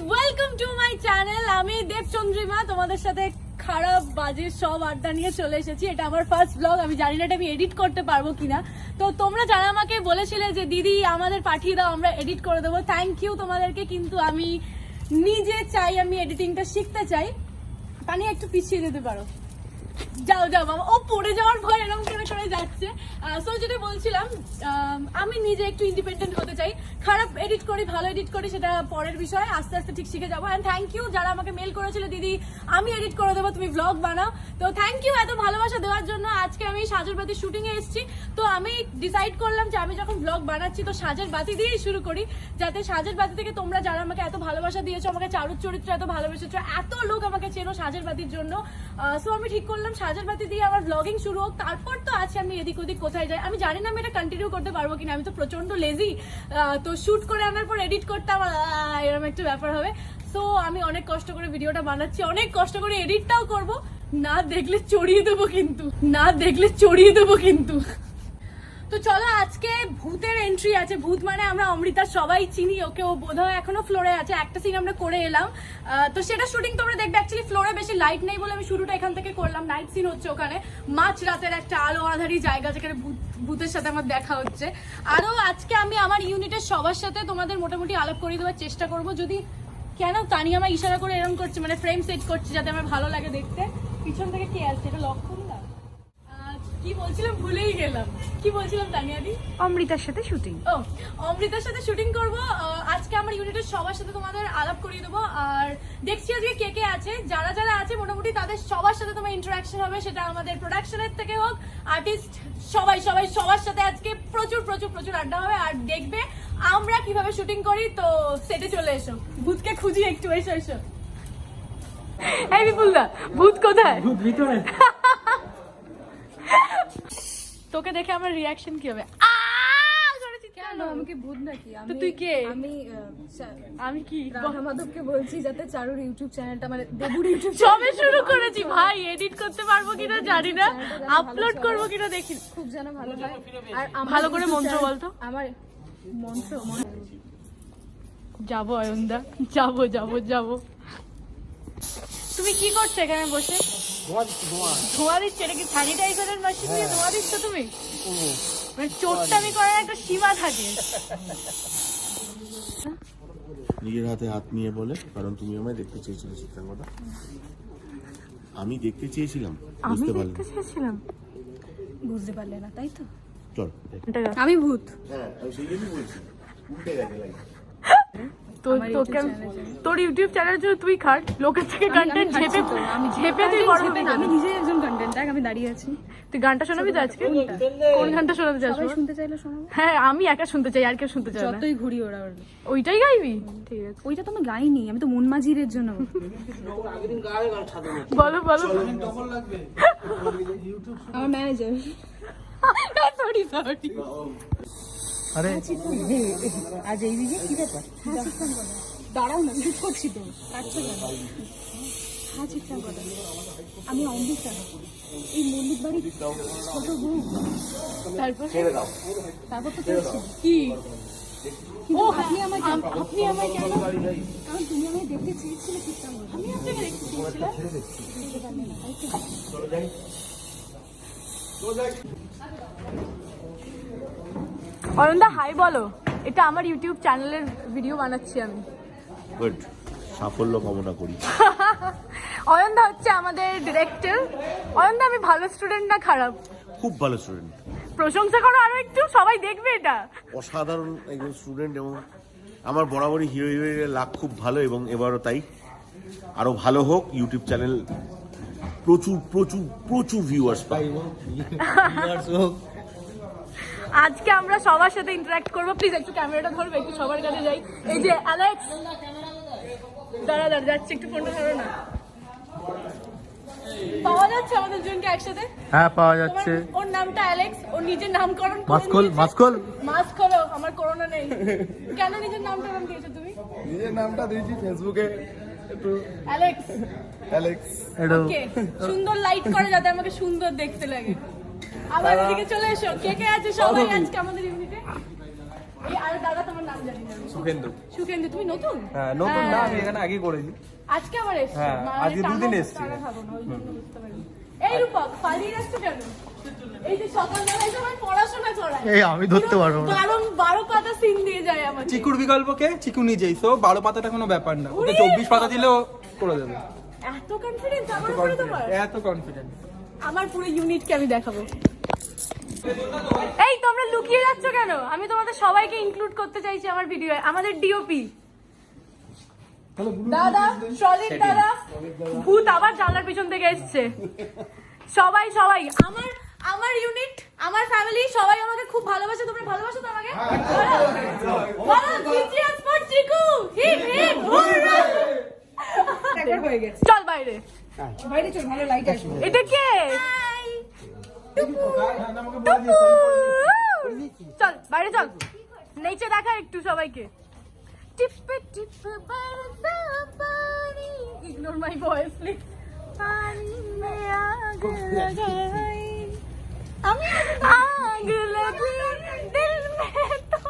Welcome to my channel. আমি দেবচন্দ্রিমা তোমাদের সাথে খারাপ বাজে সব আড্ডা নিয়ে চলে এসেছি। এটা আমার ফার্স্ট ব্লগ। আমি জানি না এটা আমি এডিট করতে পারবো কিনা। তো তোমরা যারা আমাকে বলেছিলে যে দিদি আমাদের পাঠিয়ে দাও, আমরা এডিট করে দেবো, থ্যাংক ইউ তোমাদেরকে। কিন্তু আমি নিজে চাই, আমি এডিটিংটা শিখতে চাই। তানিয়া একটু পিছিয়ে যেতে পারো। যাও যাও বাবা, ও পড়ে যাওয়ার ভয় এরকম করে যাচ্ছে। সো যেটা বলছিলাম, আমি নিজে একটু ইন্ডিপেন্ডেন্ট হতে চাই। খারাপ এডিট করি, ভালো এডিট করি, সেটা পরের বিষয়। আস্তে আস্তে ঠিক শিখে যাবো। অ্যান্ড থ্যাংক ইউ যারা আমাকে মেল করেছিল, দিদি আমি এডিট করে দেবো, তুমি ব্লগ বানাও। তো থ্যাংক ইউ এত ভালোবাসা দেওয়ার জন্য। আজকে আমি সাজের বাতি শুটিং এ এসেছি। তো আমি ডিসাইড করলাম যে আমি যখন ব্লগ বানাচ্ছি তো সাজের বাতি দিয়েই শুরু করি, যাতে সাজের বাতি থেকে তোমরা যারা আমাকে এত ভালোবাসা দিয়েছো, আমাকে চারুর চরিত্র এত ভালোবেসেছো, এত লোক আমাকে চেনো সাজের বাতির জন্য। সো আমি ঠিক করলাম সাজের বাতি দিয়ে আমার ব্লগিং শুরু হোক। তারপর তো আছে আমি এদিক ওদিক কোথায় যাই। আমি জানি না আমি এটা কন্টিনিউ করতে পারবো কিনা, আমি তো প্রচন্ড লেজি। তো শুট করে আনার পর এডিট করতে আমার এরকম একটা ব্যাপার হবে। সো আমি অনেক কষ্ট করে ভিডিওটা বানাচ্ছি, অনেক কষ্ট করে এডিটটাও করব। না দেখলে চড়িয়ে দেবো কিন্তু, না দেখলে চড়িয়ে দেবো কিন্তু। তো চলো, আজকে ভূতের এন্ট্রি আছে। ভূত মানে আমরা অমৃতা সবাই চিনি ওকে, ও বোধহয় এখনো ফ্লোরে আছে। একটা সিন আমরা করে এলাম, তো সেটা শুটিং তোমরা দেখবে। অ্যাকচুয়ালি ফ্লোরে বেশি লাইট নেই বলে আমি শুরুটা এখান থেকে করলাম। নাইট সিন হচ্ছে ওখানে, মাঝ রাতের একটা আলো আধারি জায়গা, যেখানে ভূতের সাথে আমার দেখা হচ্ছে। আরো আজকে আমি আমার ইউনিটের সবার সাথে তোমাদের মোটামুটি আলাপ করিয়ে দেওয়ার চেষ্টা করবো। যদি কেন তানি আমার ইশারা করে এরকম করছে, মানে ফ্রেম সেট করছে যাতে আমার ভালো লাগে দেখতে। পিছন থেকে কে আসছে এটা লক্ষ্য না। কি বলছিলাম ভুলেই গেলাম। কি বলছিলাম তানিয়াদি? অমৃতার সাথে শুটিং। ও, অমৃতার সাথে শুটিং করব। আজকে আমার ইউনিটের সবার সাথে তোমাদের আলাপ করিয়ে দেবো। আর দেখছি আজকে কে কে আছে। যারা যারা আছে মোটামুটি তাদের সবার সাথে তোমার ইন্টারাকশন হবে, সেটা আমাদের প্রোডাকশনের থেকে হোক, আর্টিস্ট, সবাই সবাই সবার সাথে আজকে প্রচুর প্রচুর প্রচুর আড্ডা হবে। আর দেখবে আমরা কিভাবে শুটিং করি। তো সেটে চলে এসো, ভূতকে খুঁজি একটু। এসো এসো। এই বিপুলদা, ভূত কোথায়? ভূত ভিতরে। তোকে দেখে আমার রিয়াকশন কি হবে? কেন আমাকে ভূত নাকি? তো তুই কে? আমি কি রাধা মাধবকে বলছি যাতে চারুর ইউটিউব চ্যানেলটা, মানে দেবুর ইউটিউব সবে শুরু করেছি ভাই। এডিট করতে পারবো কিনা জানি না, আপলোড করবো কিনা দেখি। খুব যেন ভালো হয়। আর ভালো করে মন্ত্র বলতো। আমার মন্ত্র যাবো অয়নদা, যাবো যাবো যাবো। তুমি কি করছো এখানে বসে? ধোঁয়া দিচ্ছে। এটা কি স্যানিটাইজারের মেশিন দিয়ে ধোঁয়া দিচ্ছ তুমি? মানে চোটটামি করার একটা সীমা থাকে। নিজের হাতে হাত নিয়ে বলে, কারণ তুমি আমায় দেখতে চেয়েছিলে চিত্রাঙ্গদা। আমি দেখতে চেয়েছিলাম, বুঝতে পারলাম। বুঝতে পারলে না তাই তো? চল আমি ভূত। হ্যাঁ, আমি সেই জন্যই বলছি উল্টে গেছে লাইন। তোর ইউটিউব চ্যানেলের জন্য তুই খাট, লোকের থেকে কন্টেন্ট ঝেপে তুই বড় হবি। আমি নিজেই একজন কন্টেন্ট, আমি দাঁড়িয়ে আছি। তুই গানটা শোনাবি তো আজকে? কোন গানটা শোনাতে চাস? সবাই শুনতে চাইলে শোনাবো। হ্যাঁ, আমি একা শুনতে চাই, আর কেউ শুনতে চাই না। যতই ঘুরি ওরা ওইটাই গাইবি? ঠিক আছে। ওইটা তো আমি গাইনি, আমি তো মন মাঝিরের জন্য। বলো বলো। আমার ম্যানেজার। Sorry sorry. আরে আজ এই দিকে কি ব্যাপার? দাঁড়াও না, শুট করছি তো। কাটছো কেন? হ্যাঁ চিৎকার কথা। আমি অমৃতা, এই মল্লিক বাড়ির ছোট বউ। তারপর তারপর তো করছি কি? ও আপনি আমায় কেন? কারণ তুমি আমায় দেখতে চেয়েছিলে চিৎকার। আমি আপনাকে দেখতে চেয়েছিলাম। অরুণদা হাই বলো। এটা আমার ইউটিউব চ্যানেলের ভিডিও বানাচ্ছি আমি। গুড, সাফল্য কামনা করি। অয়নদা হচ্ছে আমাদের ডিরেক্টর। অয়নদা, আমি ভালো স্টুডেন্ট না খারাপ? খুব ভালো স্টুডেন্ট। প্রশংসা করো আরো একটু, সবাই দেখবে এটা। অসাধারণ একজন স্টুডেন্ট, এবং আমার বরাবরই হিরো হিরোইনের লাক খুব ভালো, এবং এবারও তাই। আরো ভালো হোক ইউটিউব চ্যানেল, প্রচুর প্রচুর প্রচুর ভিউয়ার্স পাই। আজকে আমরা সবার সাথে ইন্টারঅ্যাক্ট করবো। প্লিজ একটু ক্যামেরাটা ধরবে, একটু সবার কাছে যাই। এই যে অ্যালেক্স, দাঁড়া যাচ্ছে, একটু ফোনটা ধরো না। পাওয়া যাচ্ছে আমাদের জনকে একসাথে? হ্যাঁ পাওয়া যাচ্ছে। ওর নামটা অ্যালেক্স, ওর নিজের নামকরণ করে মাস্কল নিয়েছে। মাস্কল মাস্ক হলো, আমার করোনা নেই। কেন নিজের নামটা নাম দিয়েছো তুমি? নিজের নামটা দিয়েছি ফেসবুকে, একটু অ্যালেক্স। অ্যালেক্স। ওকে, সুন্দর লাইট করে যাতে আমাকে সুন্দর দেখতে লাগে। আবার এদিকে চলে এসো। কে কে আছে সবাই আজকে আমাদের ইউনিটে? এই আর দাদা তোমার নাম জানি না। সুখেন্দু। সুখেন্দু, তুমি নতুন? হ্যাঁ নতুন না, আমি এখানে আগে করেছি। আজকে আবার এসছো? হ্যাঁ, মানে আজকে দুদিন টানা- এসছি। টানা খাবো না, ওই জন্য বুঝতে পারিনি। এই রূপক, পালিয়ে যাচ্ছ কেন? এই যে সকালবেলায় তোমার পড়াশোনা করায়। এই আমি ধরতে পারবো না। 12 পাতা সিন দিয়ে যায় আমাকে। চিকুর বিকল্পকে চিকু নিজেই, তো 12 পাতাটা কোনো ব্যাপার না, ওকে 24 পাতা দিলেও করে দেবে। এত কনফিডেন্স আমার উপরে তোমার? এত কনফিডেন্ট। আমার পুরো ইউনিটকে আমি দেখাবো। এই তোমরা লুকিয়ে যাচ্ছ কেন? আমি তোমাদের সবাইকে ইনক্লুড করতে চাইছি আমার ভিডিওয়ে। আমাদের ডিওপি দাদা, সলিড দাদা, ভূত আবার জানলার পিছন থেকে এসছে। সবাই সবাই আমার আমার ইউনিট, আমার ফ্যামিলি সবাই আমাকে খুব ভালোবাসে। তোমরা ভালোবাসো তো আমাকে? বলো GGS for Chiku, hit hit hurrah. একবার হয়ে গেছে। চল বাইরে। বাইরে চল, ভালো লাইট আসবে। এটা কে? চল বাইরে চল, নেচে দেখা একটু সবাইকে। টিপে টিপে বরসা পানি, ইগনোর মাই ভয়েস প্লিজ। পানি মে আগ लगाई, আমি आग लगी दिल में तो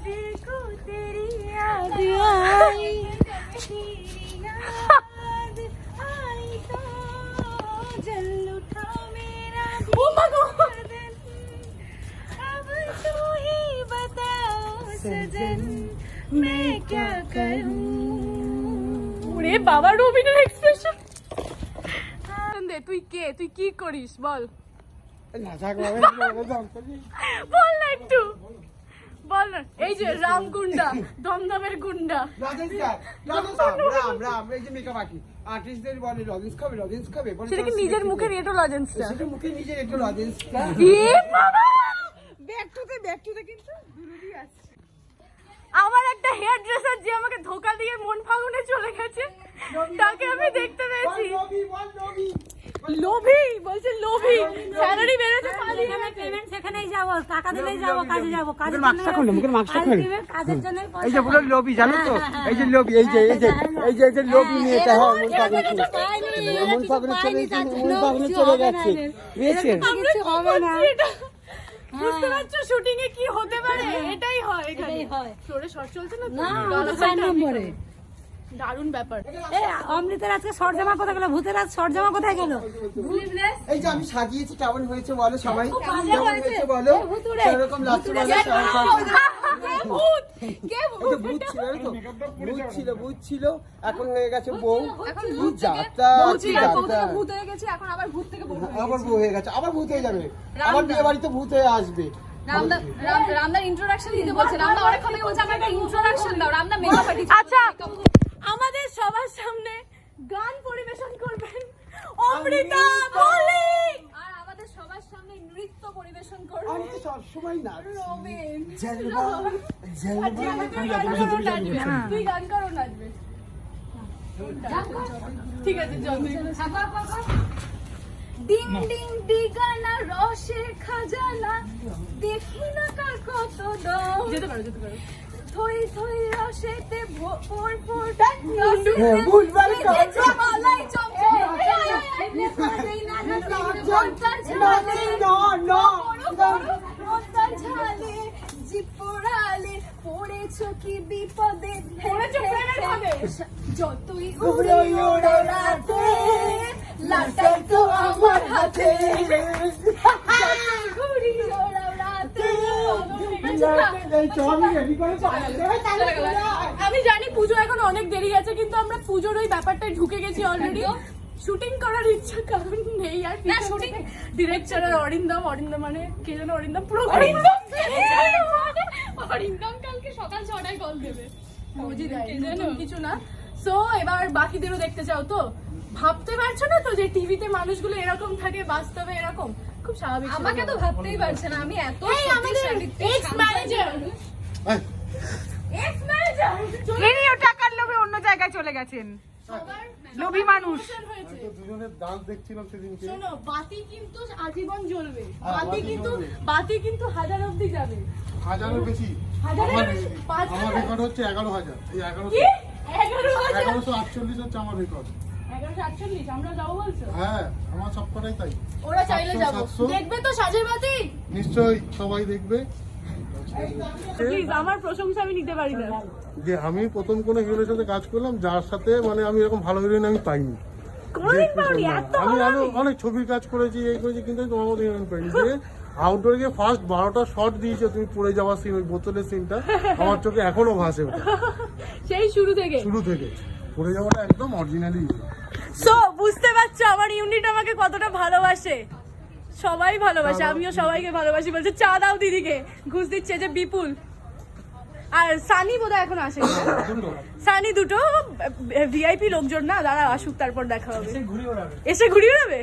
देखो तेरी याद आई, तेरी याद आई तो जल उठा मेरा बदन, अब तू ही बता सजन मैं क्या करूं। ওরে বাবা, রবিনের এক্সপ্রেশন দে। তুই কে? তুই কি করিস বল? বল না একটু, বল না। এই যে রাম গুন্ডা, দমদমের গুন্ডা। সেটা কি নিজের মুখের এটো লজেন্সটা? এ বাবা, ব্যাক টু দে কিন্তু দুরুদি আছে। আমার একটা হেয়ার ড্রেসার যে আমাকে ধোকা দিয়ে মন ফাগুনে চলে গেছে, তাকে আমি দেখতে পেয়েছি। লোভী বলছে, লোভী। স্যালারি বেড়েছে, পালিয়ে পেমেন্ট সেখানেই যাব, টাকা দিলেই যাব, কাজে যাব, কাজের জন্য কাজের জন্য। এই যে পুরো লোভি, জানো তো? এই যে লোভি, এই যে লোভি নিয়েটা হয় মন পাগলে চলে গেছে। কিছু হবে না। বুঝতে পারছো শুটিং এ কি হতে পারে? এটাই হয় এখানে। ফ্লোরে শর্ট চলছে না তো? 4 নম্বরে দারুণ ব্যাপার। অমৃতের আজকে শর্ট জামা কোথায় গেল? ভূতের আজ শর্ট জামা কোথায় গেল? এই যে আমি সাজিয়েছি, কেমন হয়েছে বলো সবাই? কেমন হয়েছে বলো? সেরকম লাগছে বলো? ভূত কে? ভূত ছিল তো, ভূত ছিল, এখন হয়ে গেছে বউ। ভূত যাত্রা, ভূত হয়ে গেছে, এখন আবার ভূত থেকে বউ। আবার বউ হয়ে গেছে, আবার ভূত হয়ে যাবে, আবার বিয়ে বাড়িতে ভূত হয়ে আসবে। রামদার ইন্ট্রোডাকশন দিতে বলছে। রামদা অনেকক্ষণ থেকে বলছে, আমার একটা ইন্ট্রোডাকশন দাও। রামদা মেকআপ আর্টিস্ট। আচ্ছা, আমাদের সবার সামনে গান পরিবেশন করবেন অমৃতা মল্লিক, আর আমাদের সবার সামনে নৃত্য পরিবেশন করবে আমি তো সবসময় নাচি। রবিন। জলবা, তুই গান করো, নাচবে। ঠিক আছে চল। ডিং ডিং দিগানা রসের খাজানা, দেখি না কার কত দম। যেতে পারো, যেতে পারো। থই থই রসেতে ভোর ভোর ভুলভাল মালাই ঝালে জিপোড়ালে পড়েছো কি বিপদে, যতই উড়ে ওড়ে রাতে লাটাই তো আমার হাতে, ঘুরি ওড়াও রাতে। আমি জানি পুজো এখন অনেক দেরি আছে, কিন্তু আমরা পুজোর ওই ব্যাপারটায় ঢুকে গেছি অলরেডি। শুটিং করার ইচ্ছা কারণ নেই আর। না শুটিং ডিরেক্টর আর অরিন্দম মানে কে যেন অরিন্দম, পুরো অরিন্দম কালকে সকাল 6টায় কল দেবে, বুঝি দেয় নতুন কিছু না। সো এবার বাকিদেরও দেখতে চাও তো? ভাবতে পারছো না তো যে টিভিতে মানুষগুলো এরকম থাকে, বাস্তবে এরকম? খুব স্বাভাবিক। আমাকে তো ভাবতেই পারছে না, আমি এত এক্স ম্যানেজার ইনিও টাকার লোভে অন্য জায়গায় চলে গেছেন। লোভী মানুষ। দুজনের ডান্স দেখছিলাম সেদিনকে। শোনো, বাতি কিন্তু আজীবন জ্বলবে, বাতি কিন্তু 1000 অবধি যাবে। 1000-এর বেশি। হাজারের বেশি? আমার রেকর্ড হচ্ছে 11,000। এই 1148 হচ্ছে আমার রেকর্ড। 1148 আমরা যাবো বলছো? হ্যাঁ, আমার সবকটাই তাই। ওরা চাইলে যাবো। 700, দেখবে তো সাজের বাতি? নিশ্চয়ই সবাই দেখবে। প্লিজ আমার প্রশংসা আমি নিতে পারি না। যে আমি প্রথম কোনো হিরোইনের সাথে কাজ করলাম যার সাথে মানে আমি এরকম ভালো হিরোইন আমি পাইনি। কোনদিন পাওনি এত আমি ভালো? আরো অনেক ছবির কাজ করেছি এই করেছি কিন্তু তোমার মতো হিরোইন পাইনি। যে আউটডোর গিয়ে ফার্স্ট 12টা শট দিয়েছো তুমি, পড়ে যাওয়ার সিন, ওই বোতলের সিনটা আমার চোখে এখনো ভাসে ওটা সেই শুরু থেকে। শুরু থেকে। পড়ে যাওয়াটা একদম অরিজিনালি। সো বুঝতে পারছো আমার ইউনিট আমাকে কতটা ভালোবাসে। সবাই ভালোবাসে, আমিও সবাইকে ভালোবাসি। বলছে চা দাও দিদিকে, ঘুষ দিচ্ছে যে বিপুল আর সানি বোধহয় এখন আসে। সানি দুটো ভিআইপি লোকজন না, দাঁড়া আসুক তারপর দেখা হবে। এসে ঘুরিয়ে দেবে।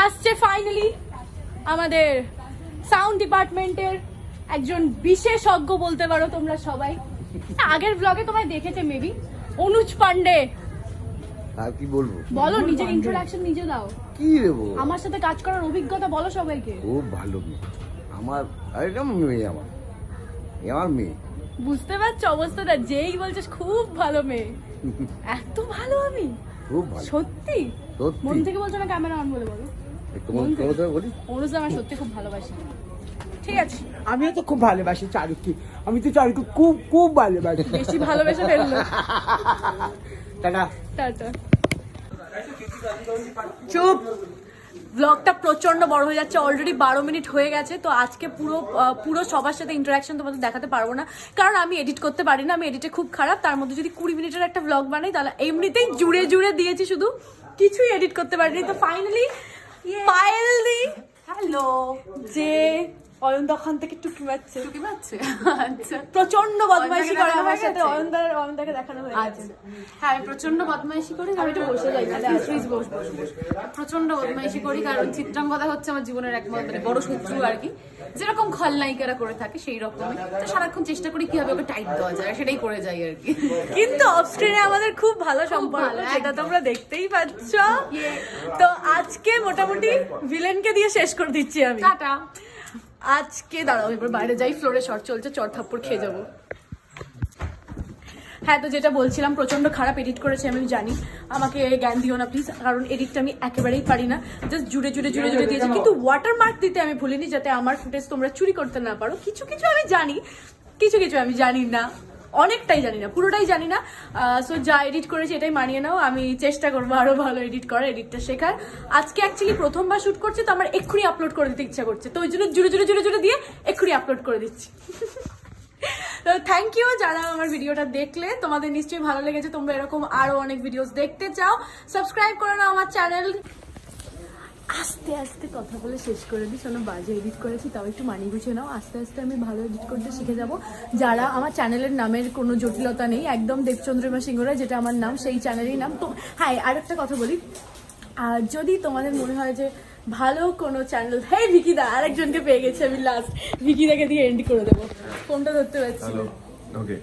আসছে ফাইনালি আমাদের সাউন্ড ডিপার্টমেন্টের একজন বিশেষজ্ঞ বলতে পারো তোমরা সবাই। আগের ব্লগে তোমায় দেখেছে মেবি, অনুজ পান্ডে। আর কি বলবো, বলো নিজের ইন্ট্রোডাকশন নিজে দাও। কি দেবো, আমার সাথে কাজ করার অভিজ্ঞতা বলো সবাইকে। খুব ভালো মেয়ে আমার, একদম মেয়ে আমার, আমার মেয়ে। বুঝতে পারছো অবস্থাটা, যেই বলছিস খুব ভালো মেয়ে। এত ভালো আমি খুব ভালো, সত্যি সত্যি। মন থেকে বলছো না ক্যামেরা অন বলে বলো? তোমার কথা বলি, অনুজ আমার সত্যি খুব ভালোবাসি। ঠিক আছে, আমিও তো খুব ভালোবাসি চারুকে, আমি তো চারুকে খুব খুব ভালোবাসি। বেশি ভালোবেসে ফেললো। টাটা। টাটা। চুপ। ব্লগটা প্রচন্ড বড় হয়ে যাচ্ছে, অলরেডি 12 মিনিট হয়ে গেছে। তো আজকে পুরো সবার সাথে ইন্টারাকশন তোমাদের দেখাতে পারবো না, কারণ আমি এডিট করতে পারি না, আমি এডিটে খুব খারাপ। তার মধ্যে যদি 20 মিনিটের একটা ব্লগ বানাই তাহলে এমনিতেই জুড়ে জুড়ে দিয়েছি, শুধু কিছুই এডিট করতে পারিনি। তো ফাইনালি পায়েল দি হ্যালো, যে অয়নদাখান থেকে টুকি মারছে। আচ্ছা, প্রচন্ড বদমাইশি করে আমার সাথে। অয়নদাকে দেখানো হয়ে গেছে। হ্যাঁ, আমি প্রচন্ড বদমাইশি করি। আমি একটু বসে যাই তাহলে। প্লিজ বস। প্রচন্ড বদমাইশি করি কারণ চিত্রাঙ্গদা হচ্ছে আমার জীবনের একমাত্র মানে বড় শত্রু আর কি, যেরকম খলনায়িকারা করে থাকে সেই রকমই। তো সারাক্ষণ চেষ্টা করি কিভাবে ওকে টাইট দেওয়া যায়, সেটাই করে যাই আর কি। কিন্তু অফ স্ক্রিনে আমাদের খুব ভালো সম্পর্ক, ভালো, সেটা তোমরা দেখতেই পাচ্ছ। তো আজকে মোটামুটি ভিলেনকে দিয়ে শেষ করে দিচ্ছি আমি। টাটা। আজকে দাঁড়াও, এবার বাইরে যাই, ফ্লোরে শর্ট চলছে, চড় থাপ্পড় খেয়ে যাবো। হ্যাঁ, তো যেটা বলছিলাম, প্রচন্ড খারাপ এডিট করেছি আমি জানি, আমাকে জ্ঞান দিও না প্লিজ, কারণ এডিটটা আমি একেবারেই পারি না। জাস্ট জুড়ে দিয়েছি, কিন্তু ওয়াটারমার্ক দিতে আমি ভুলিনি, যাতে আমার ফুটেজ তোমরা চুরি করতে না পারো। কিছু আমি জানি, কিছু আমি জানি না, অনেকটাই জানি না, পুরোটাই জানি না। সো যা এডিট করেছি এটাই মানিয়ে নাও। আমি চেষ্টা করবো আরো ভালো এডিট করার, এডিটটা শেখার। আজকে অ্যাকচুয়ালি প্রথমবার শুট করছি, তো আমার এক্ষুনি আপলোড করে দিতে ইচ্ছা করছে, তো ওই জন্য জুড়ে দিয়ে এক্ষুনি আপলোড করে দিচ্ছি। তো থ্যাংক ইউ যারা আমার ভিডিওটা দেখলে, তোমাদের নিশ্চয়ই ভালো লেগেছে, তোমরা এরকম আরো অনেক ভিডিওস দেখতে চাও, সাবস্ক্রাইব করে নাও আমার চ্যানেল। আস্তে আস্তে কথা বলে শেষ করে দিই, শোনো বাজে এডিট করেছি, তাও একটু মানিয়ে গুছিয়ে নাও। আস্তে আস্তে আমি ভালো এডিট করতে শিখে যাব। যারা আমার চ্যানেলের নামের কোনো জটিলতা নেই, একদম দেবচন্দ্রিমা সিংহ রায়, যেটা আমার নাম, সেই চ্যানেলেরই নাম। তো হ্যাঁ, আর একটা কথা বলি, আর যদি তোমাদের মনে হয় যে ভালো কোনো চ্যানেল, হ্যাঁ ভিকিদা, আরেকজনকে পেয়ে গেছি আমি, লাস্ট ভিকিদাকে দিয়ে এন্ড করে দেবো, ফোনটা ধরতে পারছি না। ওকে,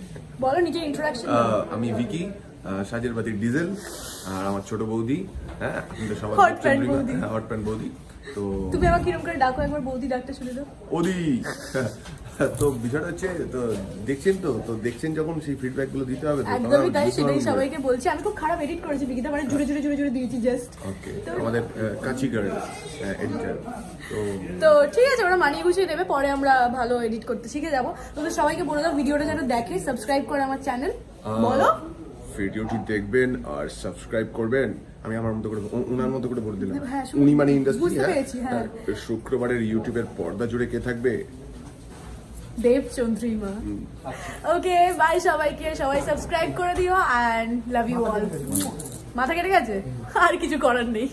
বলো নিজের ইন্ট্রোডাকশন। আমি ভিকি, সাজের বাতির ডিজেল, আর আমার ছোট বৌদি। হ্যাঁ, কিন্তু সবার Hot pan বৌদি। হট প্যান্ট বৌদি। তো তুমি আমার কিরম করে ডাকো, একবার বৌদি ডাকতে শুনে দাও। ওদি তো বিষয়টা হচ্ছে, তো দেখছেন যখন সেই ফিডব্যাক গুলো দিতে হবে। একদমই তাই, সেটাই সবাইকে বলছি। আমি খুব খারাপ এডিট করেছি বিকিতা, মানে জুড়ে দিয়েছি জাস্ট। ওকে, আমাদের কাচি গার্ল এডিটর। তো ঠিক আছে, ওরা মানিয়ে গুছিয়ে দেবে, পরে আমরা ভালো এডিট করতে শিখে যাবো। তোদের সবাইকে বলে দাও ভিডিওটা যেন দেখে, সাবস্ক্রাইব করে আমার চ্যানেল। বলো, ভিডিওটি দেখবেন আর সাবস্ক্রাইব করবেন। আমি আমার মতো করে, ওনার মতো করে বলে দিলাম। হ্যাঁ, উনি মানে ইন্ডাস্ট্রি। বুঝতে পেরেছি, হ্যাঁ। শুক্রবারের ইউটিউবের পর্দা জুড়ে কে থাকবে? দেবচন্দ্রিমা। ওকে, বাই সবাইকে, সবাই সাবস্ক্রাইব করে দিও, অ্যান্ড লাভ ইউ অল। মাথা কেটে গেছে, আর কিছু করার নেই।